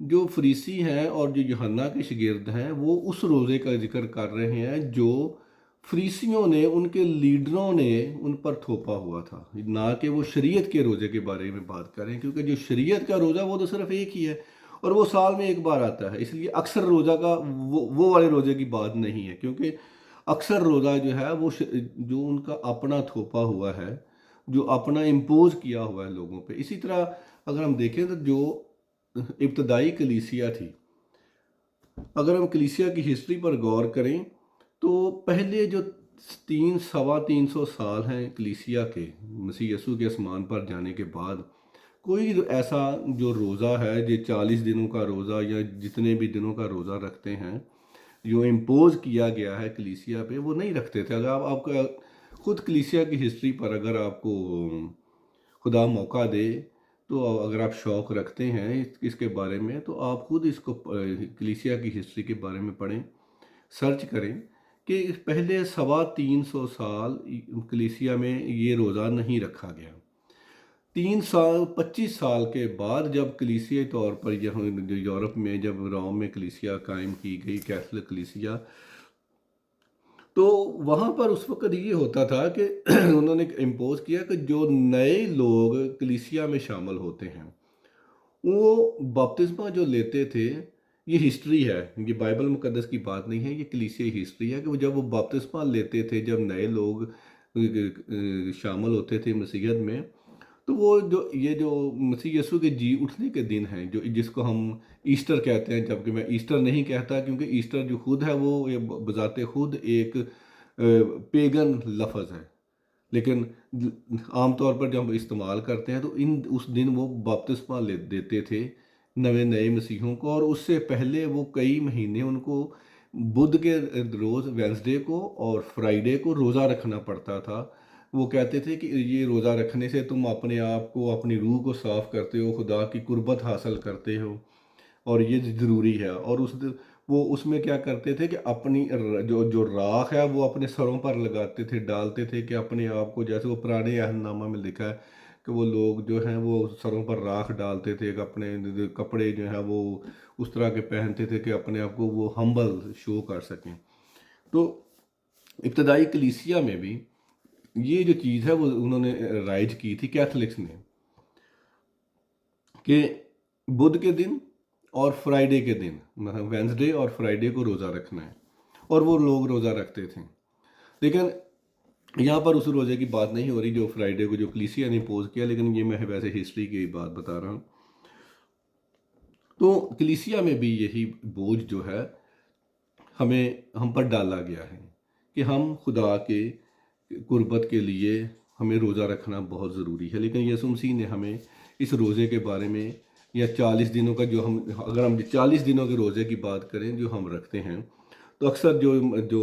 جو فریسی ہیں اور جو یوحنا کے شاگرد ہیں وہ اس روزے کا ذکر کر رہے ہیں جو فریسیوں نے، ان کے لیڈروں نے ان پر تھوپا ہوا تھا، نہ کہ وہ شریعت کے روزے کے بارے میں بات کریں، کیونکہ جو شریعت کا روزہ وہ تو صرف ایک ہی ہے اور وہ سال میں ایک بار آتا ہے، اس لیے اکثر روزہ کا وہ والے روزے کی بات نہیں ہے، کیونکہ اکثر روزہ جو ہے وہ جو ان کا اپنا تھوپا ہوا ہے، جو اپنا امپوز کیا ہوا ہے لوگوں پہ۔ اسی طرح اگر ہم دیکھیں تو جو ابتدائی کلیسیا تھی، اگر ہم کلیسیا کی ہسٹری پر غور کریں تو پہلے جو 300 سال ہیں کلیسیا کے، مسیح یسوع کے آسمان پر جانے کے بعد، کوئی ایسا جو روزہ ہے، جو 40 دنوں کا روزہ یا جتنے بھی دنوں کا روزہ رکھتے ہیں، جو امپوز کیا گیا ہے کلیسیا پہ، وہ نہیں رکھتے تھے۔ اگر آپ کا خود کلیسیا کی ہسٹری پر اگر آپ کو خدا موقع دے تو اگر آپ شوق رکھتے ہیں اس کے بارے میں، تو آپ خود اس کو کلیسیا کی ہسٹری کے بارے میں پڑھیں، سرچ کریں کہ پہلے 350 سال کلیسیا میں یہ روزہ نہیں رکھا گیا۔ 25 سال کے بعد جب کلیسیائی طور پر یورپ میں، جب روم میں کلیسیا قائم کی گئی، کیتھولک کلیسیا، تو وہاں پر اس وقت یہ ہوتا تھا کہ انہوں نے امپوز کیا کہ جو نئے لوگ کلیسیا میں شامل ہوتے ہیں وہ بپتسمہ جو لیتے تھے، یہ ہسٹری ہے، یہ بائبل مقدس کی بات نہیں ہے، یہ کلیسیائی ہسٹری ہے کہ جب وہ بپتسمہ لیتے تھے، جب نئے لوگ شامل ہوتے تھے مسیحیت میں، تو وہ جو مسیح یسوع کے جی اٹھنے کے دن ہیں، جس کو ہم ایسٹر کہتے ہیں، جبکہ میں ایسٹر نہیں کہتا، کیونکہ ایسٹر جو خود ہے وہ بذات خود ایک پیگن لفظ ہے، لیکن عام طور پر جب ہم استعمال کرتے ہیں تو اس دن وہ بپتسمہ دیتے تھے نئے مسیحوں کو، اور اس سے پہلے وہ کئی مہینے ان کو بدھ کے روز، وینسڈے کو اور فرائیڈے کو روزہ رکھنا پڑتا تھا۔ وہ کہتے تھے کہ یہ روزہ رکھنے سے تم اپنے آپ کو، اپنی روح کو صاف کرتے ہو، خدا کی قربت حاصل کرتے ہو، اور یہ ضروری ہے۔ اور وہ اس میں کیا کرتے تھے کہ اپنی جو راکھ ہے وہ اپنے سروں پر لگاتے تھے، ڈالتے تھے کہ اپنے آپ کو، جیسے وہ پرانے عہد نامہ میں لکھا ہے کہ وہ لوگ جو ہیں وہ سروں پر راکھ ڈالتے تھے، کہ اپنے کپڑے جو ہیں وہ اس طرح کے پہنتے تھے کہ اپنے آپ کو وہ ہمبل شو کر سکیں۔ تو ابتدائی کلیسیا میں بھی یہ جو چیز ہے وہ انہوں نے رائج کی تھی کیتھولکس نے، کہ بدھ کے دن اور فرائیڈے کے دن، وینسڈے اور فرائیڈے کو روزہ رکھنا ہے، اور وہ لوگ روزہ رکھتے تھے۔ لیکن یہاں پر اس روزے کی بات نہیں ہو رہی جو فرائیڈے کو جو کلیسیا نے امپوز کیا، لیکن یہ میں ویسے ہسٹری کی بات بتا رہا ہوں۔ تو کلیسیا میں بھی یہی بوجھ جو ہے ہم پر ڈالا گیا ہے کہ ہم خدا کے قربت کے لیے ہمیں روزہ رکھنا بہت ضروری ہے، لیکن یسوع مسیح نے ہمیں اس روزے کے بارے میں، یا 40 دنوں کا اگر ہم 40 دنوں کے روزے کی بات کریں جو ہم رکھتے ہیں، تو اکثر جو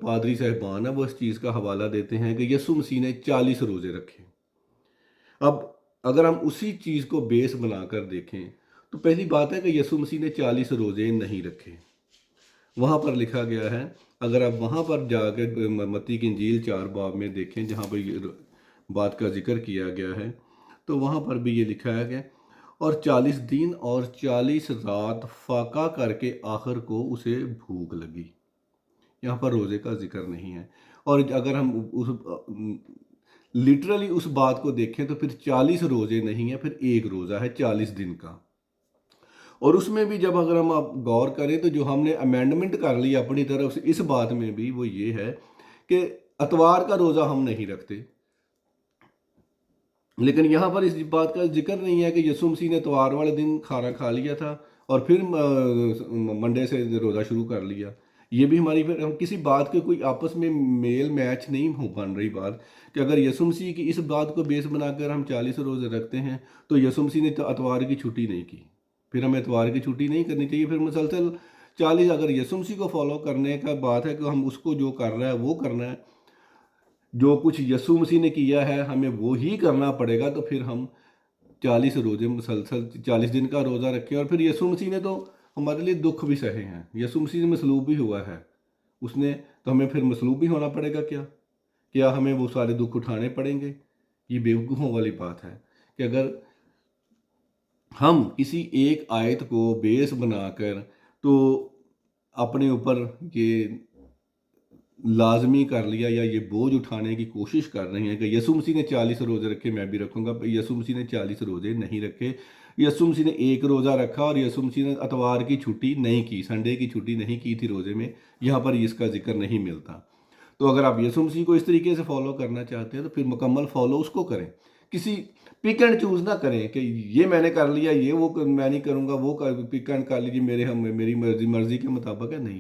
پادری صاحبان ہیں وہ اس چیز کا حوالہ دیتے ہیں کہ یسوع مسیح نے 40 روزے رکھے۔ اب اگر ہم اسی چیز کو بیس بنا کر دیکھیں تو پہلی بات ہے کہ یسوع مسیح نے 40 روزے نہیں رکھے۔ وہاں پر لکھا گیا ہے، اگر آپ وہاں پر جا کے متی کی انجیل 4 باب میں دیکھیں جہاں پر یہ بات کا ذکر کیا گیا ہے، تو وہاں پر بھی یہ لکھا ہے کہ اور 40 دن اور 40 رات فاقہ کر کے آخر کو اسے بھوک لگی۔ یہاں پر روزے کا ذکر نہیں ہے، اور اگر ہم لٹرلی اس بات کو دیکھیں تو پھر 40 روزے نہیں ہیں، پھر ایک روزہ ہے 40 دن کا۔ اور اس میں بھی جب اگر ہم آپ غور کریں تو جو ہم نے امینڈمنٹ کر لی اپنی طرف سے اس بات میں بھی، وہ یہ ہے کہ اتوار کا روزہ ہم نہیں رکھتے، لیکن یہاں پر اس بات کا ذکر نہیں ہے کہ یسوع مسیح نے اتوار والے دن کھانا کھا لیا تھا اور پھر منڈے سے روزہ شروع کر لیا۔ یہ بھی ہماری پھر ہم کسی بات کے کوئی آپس میں میل میچ نہیں بن رہی بات، کہ اگر یسوع مسیح کی اس بات کو بیس بنا کر ہم 40 روزے رکھتے ہیں تو یسوع مسیح نے اتوار کی چھٹی نہیں کی، پھر ہمیں اتوار کی چھٹی نہیں کرنی چاہیے۔ پھر مسلسل 40، اگر یسوع مسیح کو فالو کرنے کا بات ہے کہ ہم اس کو جو کر رہا ہے وہ کرنا ہے، جو کچھ یسوع مسیح نے کیا ہے ہمیں وہی کرنا پڑے گا، تو پھر ہم 40 روزے مسلسل 40 دن کا روزہ رکھیں۔ اور پھر یسوع مسیح نے تو ہمارے لیے دکھ بھی سہے ہیں، یسوع مسیح مصلوب بھی ہوا ہے اس نے، تو ہمیں پھر مصلوب بھی ہونا پڑے گا کیا ہمیں وہ سارے دکھ اٹھانے پڑیں گے؟ یہ بیوقوفوں والی بات ہے کہ اگر ہم کسی ایک آیت کو بیس بنا کر تو اپنے اوپر یہ لازمی کر لیا یا یہ بوجھ اٹھانے کی کوشش کر رہے ہیں کہ یسوع مسیح نے 40 روزے رکھے میں بھی رکھوں گا. یسوع مسیح نے 40 روزے نہیں رکھے. یسوع مسیح نے ایک روزہ رکھا اور یسوع مسیح نے اتوار کی چھٹی نہیں کی، سنڈے کی چھٹی نہیں کی تھی روزے میں. یہاں پر اس کا ذکر نہیں ملتا. تو اگر آپ یسوع مسیح کو اس طریقے سے فالو کرنا چاہتے ہیں تو پھر مکمل فالو اس کو کریں. کسی پک اینڈ چوز نہ کریں کہ یہ میں نے کر لیا، یہ وہ میں نہیں کروں گا، وہ پک اینڈ کر لیجیے میری مرضی کے مطابق ہے. نہیں،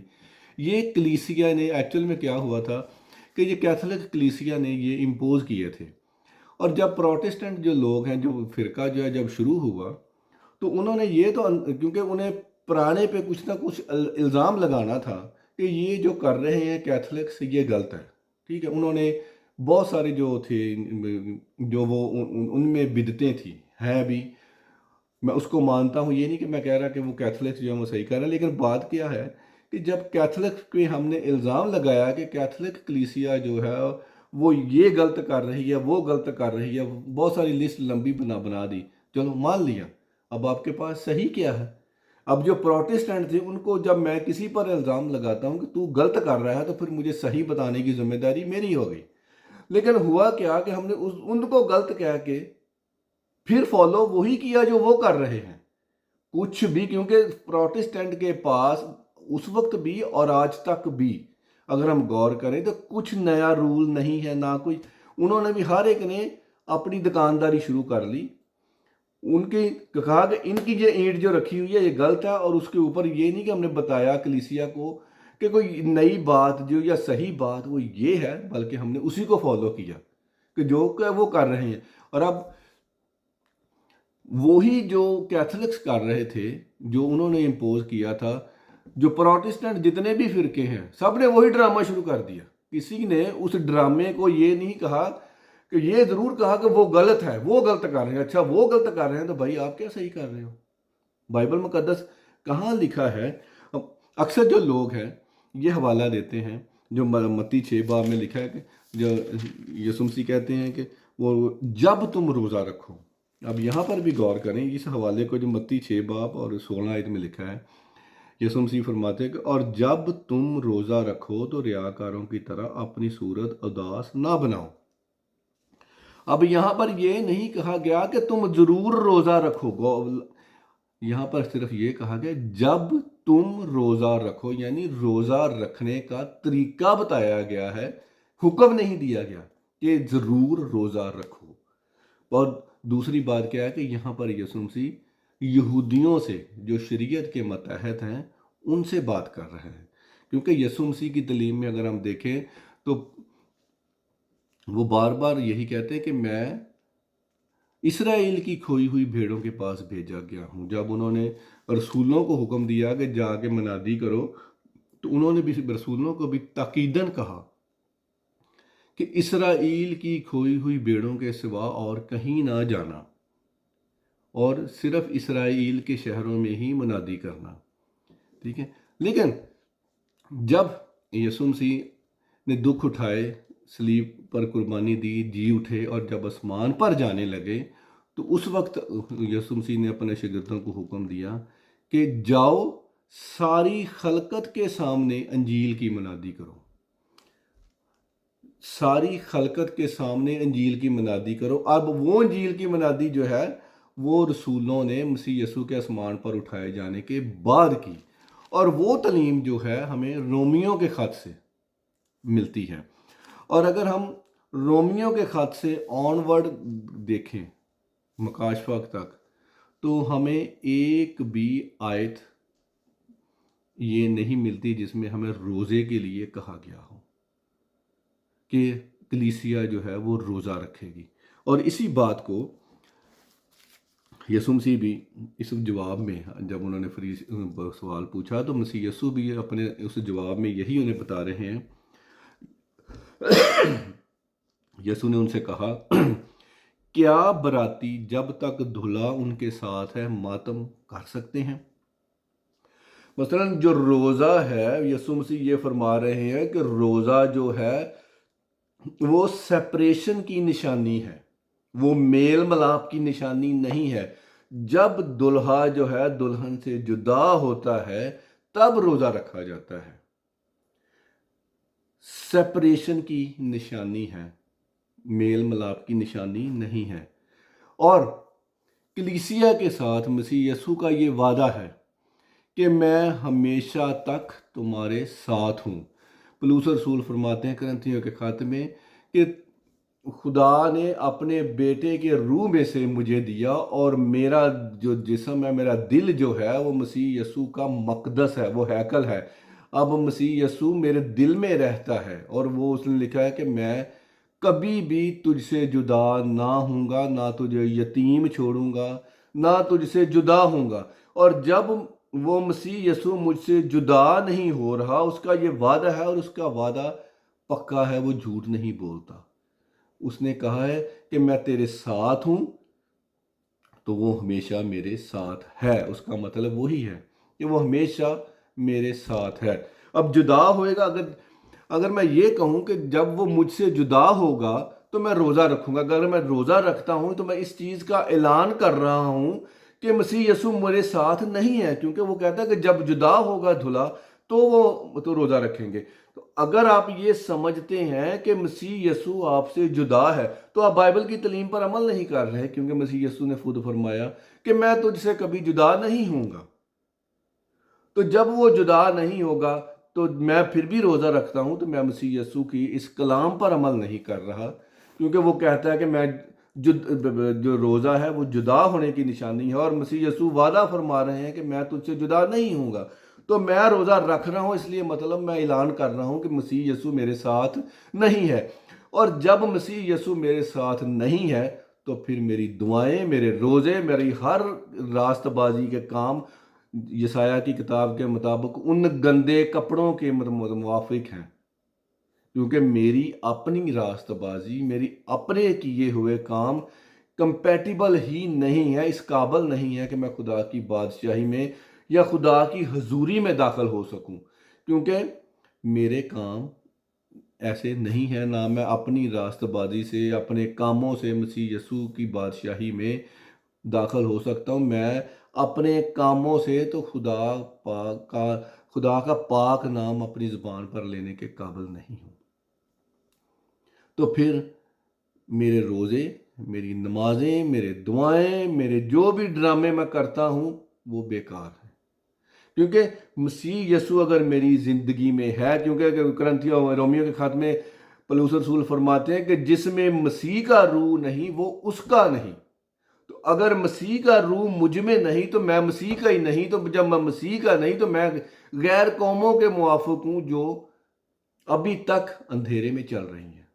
یہ کلیسیا نے ایکچوئل میں کیا ہوا تھا کہ یہ کیتھولک کلیسیا نے یہ امپوز کیے تھے. اور جب پروٹسٹنٹ جو لوگ ہیں، جو فرقہ جو ہے جب شروع ہوا تو انہوں نے یہ تو کیونکہ انہیں پرانے پہ کچھ نہ کچھ الزام لگانا تھا کہ یہ جو کر رہے ہیں کیتھولکس یہ غلط ہے. ٹھیک ہے، انہوں نے بہت سارے جو تھے جو وہ ان میں بدعتیں تھیں ہیں بھی. میں اس کو مانتا ہوں، یہ نہیں کہ میں کہہ رہا کہ وہ کیتھولکس جو ہے وہ صحیح کر رہے ہیں، لیکن بات کیا ہے کہ جب کیتھولک پہ ہم نے الزام لگایا کہ کیتھولک کلیسیا جو ہے وہ یہ غلط کر رہی ہے، وہ غلط کر رہی ہے، بہت ساری لسٹ لمبی بنا دی، چلو مان لیا. اب آپ کے پاس صحیح کیا ہے؟ اب جو پروٹسٹنٹ تھے ان کو جب میں کسی پر الزام لگاتا ہوں کہ تو غلط کر رہا ہے تو پھر مجھے صحیح بتانے کی ذمہ داری میری ہو گئی. لیکن ہوا کیا کہ ہم نے ان کو غلط کہہ کے پھر فالو وہی کیا جو وہ کر رہے ہیں. کچھ بھی، کیونکہ پروٹسٹنٹ کے پاس اس وقت بھی اور آج تک بھی اگر ہم غور کریں تو کچھ نیا رول نہیں ہے، نہ کوئی. انہوں نے بھی ہر ایک نے اپنی دکانداری شروع کر لی. ان کی کہا کہ ان کی یہ اینٹ جو رکھی ہوئی ہے یہ غلط ہے، اور اس کے اوپر یہ نہیں کہ ہم نے بتایا کلیسیا کو کہ کوئی نئی بات جو یا صحیح بات وہ یہ ہے، بلکہ ہم نے اسی کو فالو کیا کہ جو کہ وہ کر رہے ہیں. اور اب وہی جو کیتھولکس کر رہے تھے، جو انہوں نے امپوز کیا تھا، جو پروٹسٹنٹ جتنے بھی فرقے ہیں سب نے وہی ڈرامہ شروع کر دیا. کسی نے اس ڈرامے کو یہ نہیں کہا کہ یہ ضرور کہا کہ وہ غلط ہے، وہ غلط کر رہے ہیں. اچھا وہ غلط کر رہے ہیں تو بھائی آپ کیا صحیح کر رہے ہو؟ بائبل مقدس کہاں لکھا ہے؟ اکثر جو لوگ ہیں یہ حوالہ دیتے ہیں جو متی 6 باب میں لکھا ہے کہ جو یسوع مسیح کہتے ہیں کہ وہ جب تم روزہ رکھو. اب یہاں پر بھی غور کریں اس حوالے کو جو متی 6 باب اور 16 آیت میں لکھا ہے. یسوع مسیح فرماتے ہیں کہ اور جب تم روزہ رکھو تو ریاکاروں کی طرح اپنی صورت اداس نہ بناؤ. اب یہاں پر یہ نہیں کہا گیا کہ تم ضرور روزہ رکھو، یہاں پر صرف یہ کہا گیا جب تم روزہ رکھو، یعنی روزہ رکھنے کا طریقہ بتایا گیا ہے، حکم نہیں دیا گیا کہ ضرور روزہ رکھو. اور دوسری بات کیا ہے کہ یہاں پر یسوع مسیح یہودیوں سے جو شریعت کے ماتحت ہیں ان سے بات کر رہے ہیں، کیونکہ یسوع مسیح کی تعلیم میں اگر ہم دیکھیں تو وہ بار بار یہی کہتے ہیں کہ میں اسرائیل کی کھوئی ہوئی بھیڑوں کے پاس بھیجا گیا ہوں. جب انہوں نے رسولوں کو حکم دیا کہ جا کے منادی کرو تو انہوں نے بھی رسولوں کو بھی تاکیداً کہا کہ اسرائیل کی کھوئی ہوئی بھیڑوں کے سوا اور کہیں نہ جانا اور صرف اسرائیل کے شہروں میں ہی منادی کرنا. ٹھیک ہے، لیکن جب یسوع مسیح نے دکھ اٹھائے، صلیب پر قربانی دی، جی اٹھے اور جب آسمان پر جانے لگے تو اس وقت یسوع مسیح نے اپنے شاگردوں کو حکم دیا کہ جاؤ ساری خلقت کے سامنے انجیل کی منادی کرو. ساری خلقت کے سامنے انجیل کی منادی کرو. اب وہ انجیل کی منادی جو ہے وہ رسولوں نے مسیح یسوع کے آسمان پر اٹھائے جانے کے بعد کی، اور وہ تعلیم جو ہے ہمیں رومیوں کے خط سے ملتی ہے. اور اگر ہم رومیوں کے خط سے آن ورڈ دیکھیں مکاشفہ تک تو ہمیں ایک بھی آیت یہ نہیں ملتی جس میں ہمیں روزے کے لیے کہا گیا ہو کہ کلیسیا جو ہے وہ روزہ رکھے گی. اور اسی بات کو یسوع مسیح بھی اس جواب میں جب انہوں نے سوال پوچھا تو مسیح یسوع بھی اپنے اس جواب میں یہی انہیں بتا رہے ہیں. یسوع نے ان سے کہا کیا براتی جب تک دھلا ان کے ساتھ ہے ماتم کر سکتے ہیں؟ مثلا جو روزہ ہے، یسوع مسیح یہ فرما رہے ہیں کہ روزہ جو ہے وہ سیپریشن کی نشانی ہے، وہ میل ملاپ کی نشانی نہیں ہے. جب دلہا جو ہے دلہن سے جدا ہوتا ہے تب روزہ رکھا جاتا ہے، سیپریشن کی نشانی ہے، میل ملاپ کی نشانی نہیں ہے۔ اور کلیسیا کے ساتھ مسیح یسوع کا یہ وعدہ ہے کہ میں ہمیشہ تک تمہارے ساتھ ہوں۔ پولس رسول فرماتے ہیں کرنتھیوں کے خط میں کہ خدا نے اپنے بیٹے کے روح میں سے مجھے دیا، اور میرا جو جسم ہے، میرا دل جو ہے وہ مسیح یسوع کا مقدس ہے، وہ ہیکل ہے۔ اب مسیح یسوع میرے دل میں رہتا ہے، اور وہ اس نے لکھا ہے کہ میں کبھی بھی تجھ سے جدا نہ ہوں گا، نہ تجھے یتیم چھوڑوں گا، نہ تجھ سے جدا ہوں گا۔ اور جب وہ مسیح یسوع مجھ سے جدا نہیں ہو رہا، اس کا یہ وعدہ ہے، اور اس کا وعدہ پکا ہے، وہ جھوٹ نہیں بولتا۔ اس نے کہا ہے کہ میں تیرے ساتھ ہوں، تو وہ ہمیشہ میرے ساتھ ہے۔ اس کا مطلب وہی ہے کہ وہ ہمیشہ میرے ساتھ ہے۔ اب جدا ہوئے گا، اگر میں یہ کہوں کہ جب وہ مجھ سے جدا ہوگا تو میں روزہ رکھوں گا، اگر میں روزہ رکھتا ہوں تو میں اس چیز کا اعلان کر رہا ہوں کہ مسیح یسوع میرے ساتھ نہیں ہے، کیونکہ وہ کہتا ہے کہ جب جدا ہوگا دھلا تو وہ تو روزہ رکھیں گے۔ تو اگر آپ یہ سمجھتے ہیں کہ مسیح یسوع آپ سے جدا ہے تو آپ بائبل کی تعلیم پر عمل نہیں کر رہے، کیونکہ مسیح یسوع نے خود فرمایا کہ میں تجھ سے کبھی جدا نہیں ہوں گا۔ تو جب وہ جدا نہیں ہوگا تو میں پھر بھی روزہ رکھتا ہوں، تو میں مسیح یسوع کی اس کلام پر عمل نہیں کر رہا، کیونکہ وہ کہتا ہے کہ میں جو روزہ ہے وہ جدا ہونے کی نشانی ہے، اور مسیح یسوع وعدہ فرما رہے ہیں کہ میں تجھ سے جدا نہیں ہوں گا۔ تو میں روزہ رکھ رہا ہوں، اس لیے مطلب میں اعلان کر رہا ہوں کہ مسیح یسوع میرے ساتھ نہیں ہے۔ اور جب مسیح یسوع میرے ساتھ نہیں ہے تو پھر میری دعائیں، میرے روزے، میری ہر راست بازی کے کام یسایہ کی کتاب کے مطابق ان گندے کپڑوں کے موافق ہیں، کیونکہ میری اپنی راست بازی، میری اپنے کیے ہوئے کام کمپیٹیبل ہی نہیں ہے، اس قابل نہیں ہے کہ میں خدا کی بادشاہی میں یا خدا کی حضوری میں داخل ہو سکوں، کیونکہ میرے کام ایسے نہیں ہے، نہ میں اپنی راست بازی سے، اپنے کاموں سے مسیح یسوع کی بادشاہی میں داخل ہو سکتا ہوں۔ میں اپنے کاموں سے تو خدا کا پاک نام اپنی زبان پر لینے کے قابل نہیں ہوں۔ تو پھر میرے روزے، میری نمازیں، میرے دعائیں، میرے جو بھی ڈرامے میں کرتا ہوں وہ بیکار ہیں، کیونکہ مسیح یسوع اگر میری زندگی میں ہے، کیونکہ رومیو کے خط میں پولس رسول فرماتے ہیں کہ جس میں مسیح کا روح نہیں وہ اس کا نہیں۔ تو اگر مسیح کا روح مجھ میں نہیں تو میں مسیح کا ہی نہیں، تو جب میں مسیح کا نہیں تو میں غیر قوموں کے موافق ہوں جو ابھی تک اندھیرے میں چل رہی ہیں۔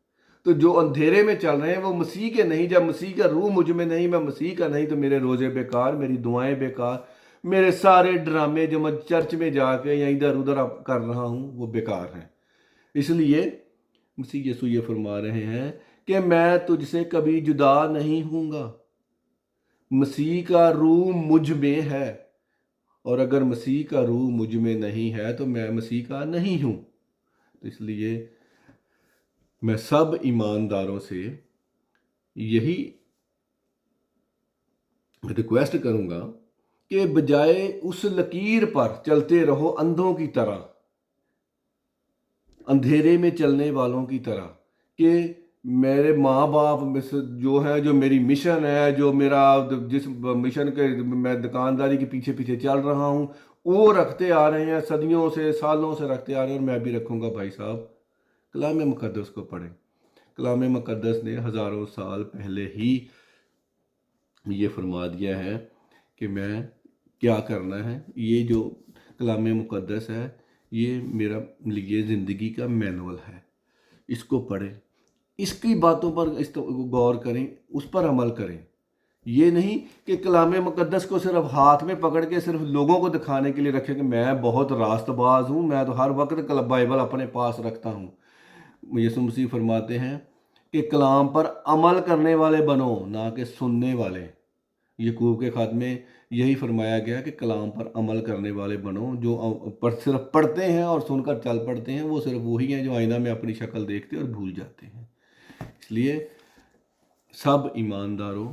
تو جو اندھیرے میں چل رہے ہیں وہ مسیح کے نہیں، جب مسیح کا روح مجھ میں نہیں، میں مسیح کا نہیں، تو میرے روزے بیکار، میری دعائیں بیکار، میرے سارے ڈرامے جو میں چرچ میں جا کے یا ادھر ادھر کر رہا ہوں وہ بیکار ہیں۔ اس لیے مسیح یسوع یہ فرما رہے ہیں کہ میں تجھ سے کبھی جدا نہیں ہوں گا، مسیح کا روح مجھ میں ہے، اور اگر مسیح کا روح مجھ میں نہیں ہے تو میں مسیح کا نہیں ہوں۔ تو اس لیے میں سب ایمانداروں سے یہی ریکویسٹ کروں گا کہ بجائے اس لکیر پر چلتے رہو اندھوں کی طرح، اندھیرے میں چلنے والوں کی طرح، کہ میرے ماں باپ جو ہے، جو میری مشن ہے، جو میرا جس مشن کے میں دکانداری کے پیچھے پیچھے چل رہا ہوں وہ رکھتے آ رہے ہیں، صدیوں سے، سالوں سے رکھتے آ رہے ہیں، اور میں بھی رکھوں گا۔ بھائی صاحب، کلام مقدس کو پڑھیں۔ کلام مقدس نے ہزاروں سال پہلے ہی یہ فرما دیا ہے کہ میں کیا کرنا ہے۔ یہ جو کلام مقدس ہے یہ میرا لیے زندگی کا مینول ہے، اس کو پڑھیں، اس کی باتوں پر غور کریں، اس پر عمل کریں۔ یہ نہیں کہ کلام مقدس کو صرف ہاتھ میں پکڑ کے صرف لوگوں کو دکھانے کے لیے رکھیں کہ میں بہت راست باز ہوں، میں تو ہر وقت بائبل اپنے پاس رکھتا ہوں۔ یسوع مسیح فرماتے ہیں کہ کلام پر عمل کرنے والے بنو، نہ کہ سننے والے۔ یعقوب کے خط میں یہی فرمایا گیا کہ کلام پر عمل کرنے والے بنو۔ جو صرف پڑھتے ہیں اور سن کر چل پڑتے ہیں وہ صرف وہی ہیں جو آئینہ میں اپنی شکل دیکھتے اور بھول جاتے ہیں۔ اس لیے سب ایمانداروں